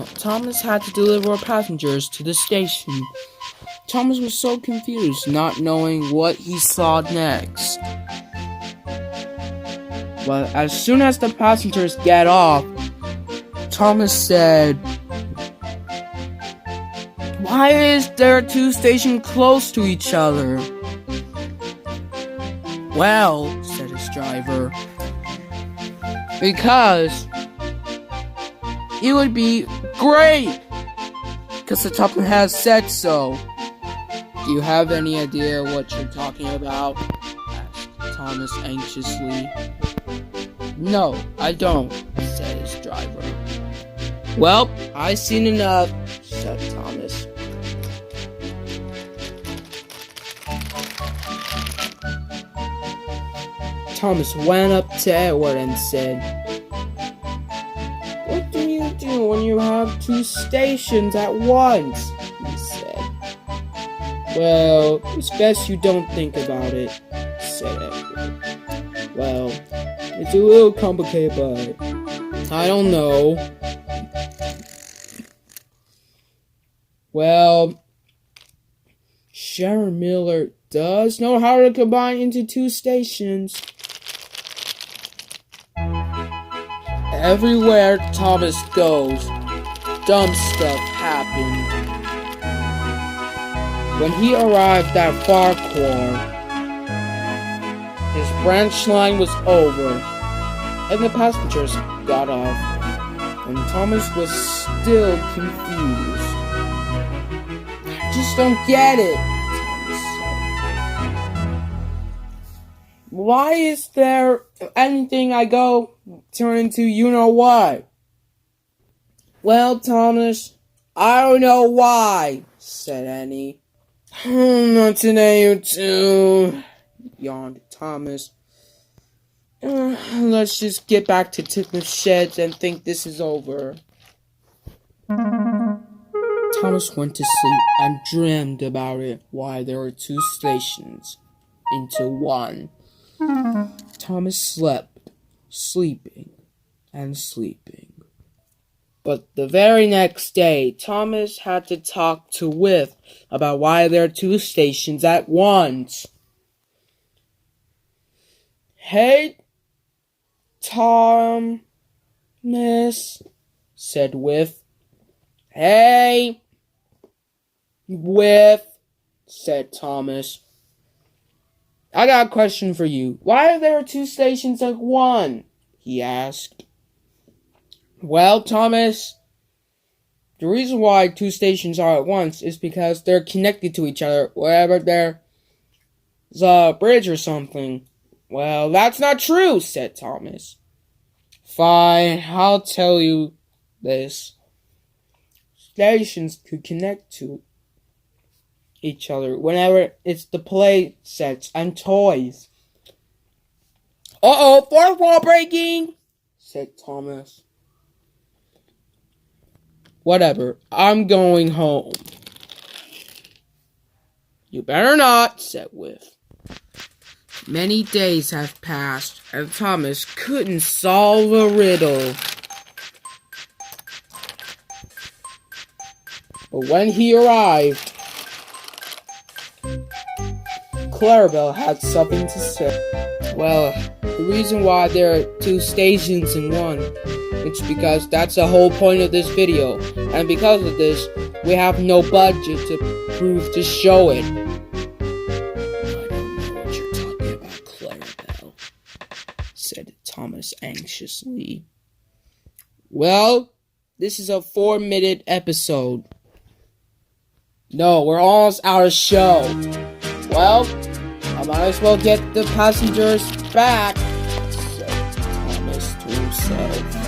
Now, Thomas had to deliver passengers to the station. Thomas was so confused, not knowing what he saw next. But as soon as the passengers get off, Thomas said, "Why is there two stations close to each other?" "Well," said his driver, "because it would be great, because the top has said so." "Do you have any idea what you're talking about?" asked Thomas anxiously. "No, I don't," said his driver. "Well, I've seen enough," said Thomas. Thomas went up to Edward and said, "What do you do when you have two stations at once?" he said. "Well, it's best you don't think about it," said Edward. "Well, it's a little complicated, but I don't know." "Well, Sharon Miller does know how to combine into two stations." Everywhere Thomas goes, dumb stuff happened. When he arrived at Farquhar, his branch line was over, and the passengers got off, and Thomas was still confused. "I just don't get it," Thomas said. "Why is there anything I go turn into you-know-what?" "Well, Thomas, I don't know why," said Annie. "Not today, you two," yawned Thomas. Let's just get back to Tickler's sheds and think this is over." Thomas went to sleep and dreamed about it, why there were two stations into one. Thomas slept, sleeping, and sleeping. But the very next day, Thomas had to talk to Whiff about why there are two stations at once. "Hey, Thomas," said Whiff. "Hey, Whiff," said Thomas. "I got a question for you. Why are there two stations at one?" he asked. "Well, Thomas, the reason why two stations are at once is because they're connected to each other wherever there's a bridge or something." "Well, that's not true," said Thomas. "Fine, I'll tell you this. Stations could connect to each other whenever it's the play sets and toys." "Uh-oh, fourth wall breaking," said Thomas. "Whatever, I'm going home." "You better not," said Whiff. Many days have passed, and Thomas couldn't solve a riddle. But when he arrived, Clarabelle had something to say. "Well, the reason why there are two stations in one, it's because that's the whole point of this video, and because of this, we have no budget to show it." "I don't know what you're talking about, Clarabelle," said Thomas anxiously. "Well, this is a 4-minute episode." "No, we're almost out of show." "Well, I might as well get the passengers back," said Thomas to himself.